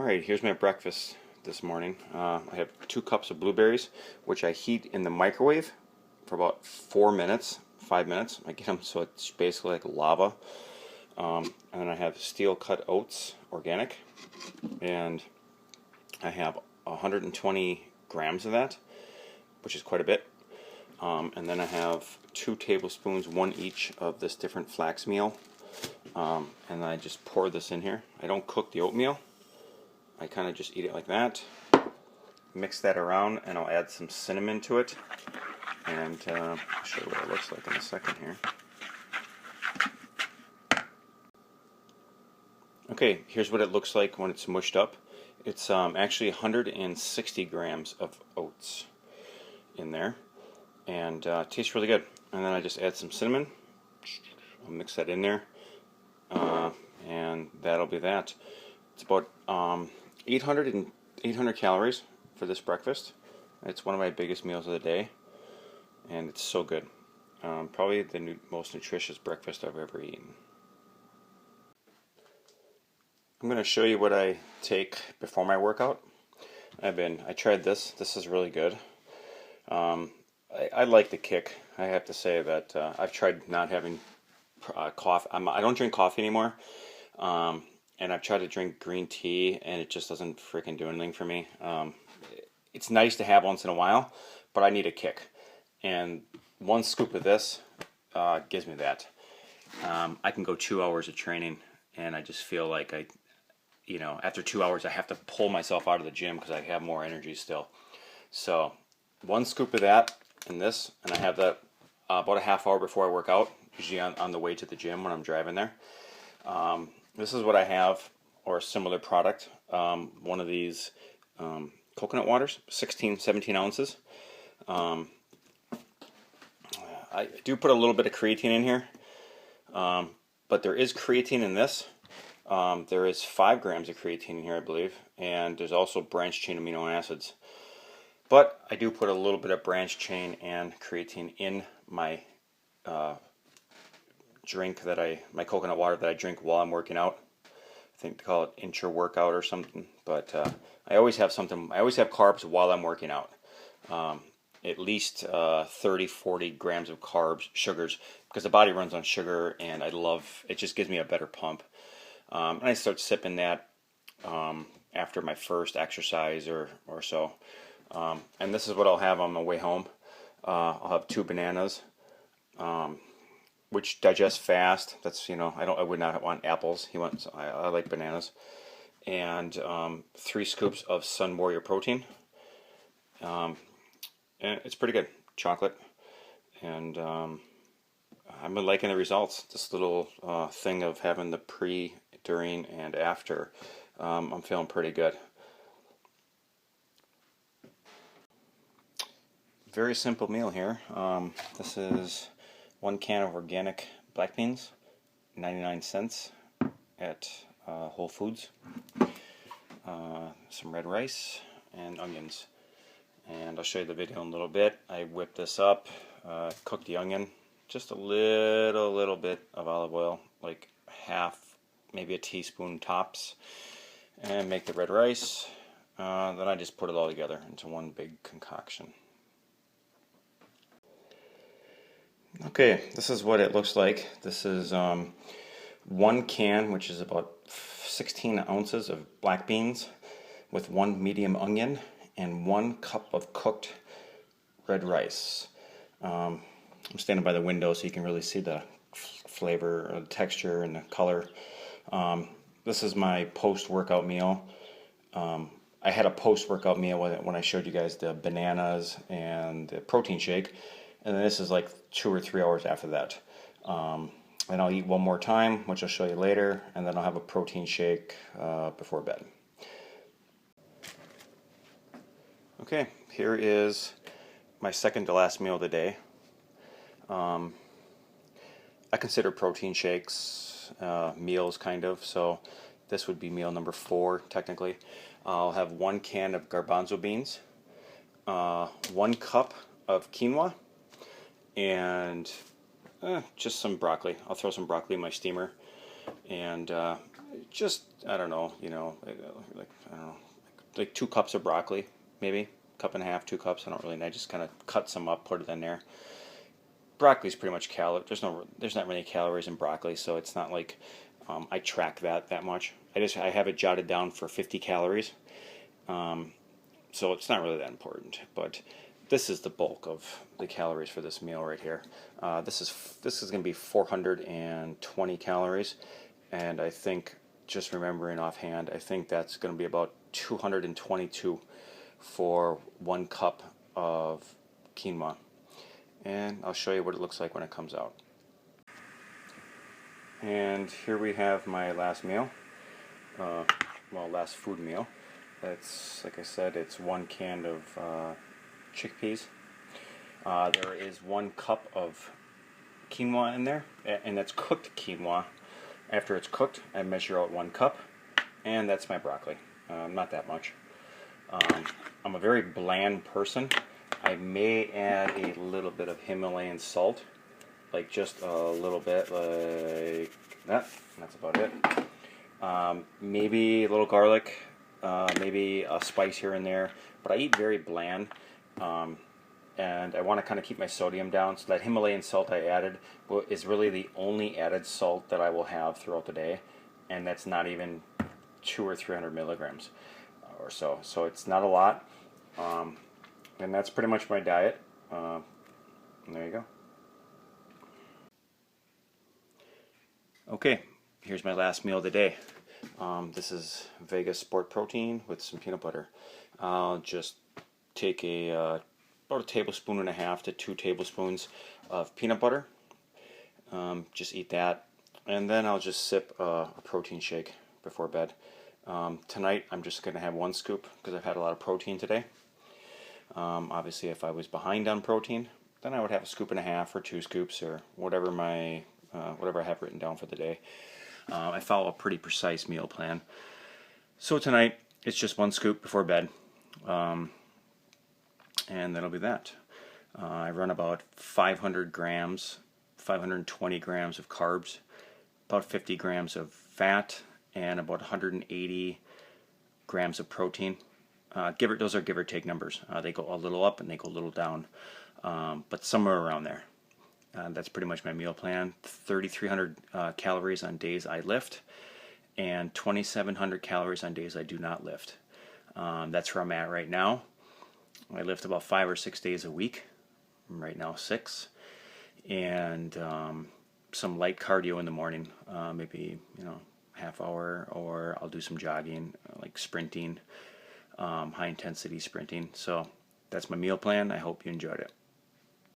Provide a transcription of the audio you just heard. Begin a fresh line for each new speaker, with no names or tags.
Alright, here's my breakfast this morning. I have 2 cups of blueberries, which I heat in the microwave for about 4 minutes, 5 minutes. I get them so it's basically like lava. And then I have steel cut oats, organic, and I have 120 grams of that, which is quite a bit. And then I have 2 tablespoons, 1 each, of this different flax meal. And I just pour this in here. I don't cook the oatmeal. I kind of just eat it like that. Mix that around, and I'll add some cinnamon to it. And I'll show you what it looks like in a second here. Okay, here's what it looks like when it's mushed up. It's actually 160 grams of oats in there, and it tastes really good. And then I just add some cinnamon. I'll mix that in there, and that'll be that. It's about 800 calories for this breakfast. It's one of my biggest meals of the day, and it's so good. Probably the most nutritious breakfast I've ever eaten. I'm going to show you what I take before my workout. I tried this. This is really good. I like the kick. I have to say that I've tried not having coffee. I don't drink coffee anymore. And I've tried to drink green tea, and it just doesn't freaking do anything for me. It's nice to have once in a while, but I need a kick. And 1 scoop of this gives me that. I can go 2 hours of training, and I just feel like after 2 hours, I have to pull myself out of the gym because I have more energy still. So 1 scoop of that and this, and I have that about a half hour before I work out, usually on the way to the gym when I'm driving there. This is what I have, or a similar product. One of these coconut waters, 17 ounces. I do put a little bit of creatine in here, but there is creatine in this. There is 5 grams of creatine in here, I believe, and there's also branched chain amino acids. But I do put a little bit of branched chain and creatine in my my coconut water that I drink while I'm working out. I think they call it intra-workout or something. But I always have something. I always have carbs while I'm working out. At least 30-40 grams of carbs, sugars, because the body runs on sugar, and it just gives me a better pump. And I start sipping that after my first exercise or so. And this is what I'll have on my way home. I'll have 2 bananas, which digest fast. That's I would not want apples. I like bananas, and 3 scoops of Sun Warrior protein. And it's pretty good. Chocolate, and I'm liking the results. This little thing of having the pre, during, and after. I'm feeling pretty good. Very simple meal here. This is 1 can of organic black beans, 99 cents at Whole Foods. Some red rice and onions. And I'll show you the video in a little bit. I whip this up, cook the onion, just a little bit of olive oil, like half, maybe a teaspoon tops, and make the red rice. Then I just put it all together into one big concoction. Okay, this is what it looks like. This is 1 can, which is about 16 ounces of black beans, with 1 medium onion and 1 cup of cooked red rice. I'm standing by the window so you can really see the flavor, or the texture, and the color. This is my post-workout meal. I had a post-workout meal when I showed you guys the bananas and the protein shake. And then this is like 2 or 3 hours after that. And I'll eat one more time, which I'll show you later, and then I'll have a protein shake before bed. Okay, here is my second to last meal of the day. I consider protein shakes meals, kind of, so this would be meal number 4, technically. I'll have 1 can of garbanzo beans, 1 cup of quinoa, and just some broccoli. I'll throw some broccoli in my steamer, and Just, I don't know, like I don't know, like 2 cups of broccoli, maybe cup and a half, 2 cups. I don't really know. I just kind of cut some up, put it in there. Broccoli's pretty much there's not really calories in broccoli, so it's not like I track that much. I have it jotted down for 50 calories, so it's not really that important. But this is the bulk of the calories for this meal right here. This is going to be 420 calories, and I think, just remembering offhand, I think that's going to be about 222 for 1 cup of quinoa. And I'll show you what it looks like when it comes out. And here we have my last meal, last food meal. It's, like I said, it's 1 can of chickpeas. There is 1 cup of quinoa in there, and that's cooked quinoa. After it's cooked, I measure out 1 cup, and that's my broccoli. Not that much. I'm a very bland person. I may add a little bit of Himalayan salt, like just a little bit, like that. That's about it. Maybe a little garlic, maybe a spice here and there, but I eat very bland, and I want to kind of keep my sodium down, so that Himalayan salt I added is really the only added salt that I will have throughout the day, and that's not even 200 or 300 milligrams or so, so it's not a lot. And that's pretty much my diet. And there you go. Okay, here's my last meal of the day. This is Vegas Sport Protein with some peanut butter. I'll just take about a tablespoon and a half to 2 tablespoons of peanut butter. Just eat that, and then I'll just sip a protein shake before bed. Tonight I'm just going to have 1 scoop because I've had a lot of protein today. Obviously, if I was behind on protein, then I would have a scoop and a half or 2 scoops or whatever whatever I have written down for the day. I follow a pretty precise meal plan. So tonight it's just 1 scoop before bed, and that'll be that. I run about 500 grams, 520 grams of carbs, about 50 grams of fat, and about 180 grams of protein. Those are give or take numbers. They go a little up and they go a little down, but somewhere around there. That's pretty much my meal plan. 3,300 calories on days I lift, and 2,700 calories on days I do not lift. That's where I'm at right now. I lift about 5 or 6 days a week. Right now 6, and some light cardio in the morning, maybe half hour, or I'll do some jogging, like sprinting. High intensity sprinting. So that's my meal plan. I hope you enjoyed it.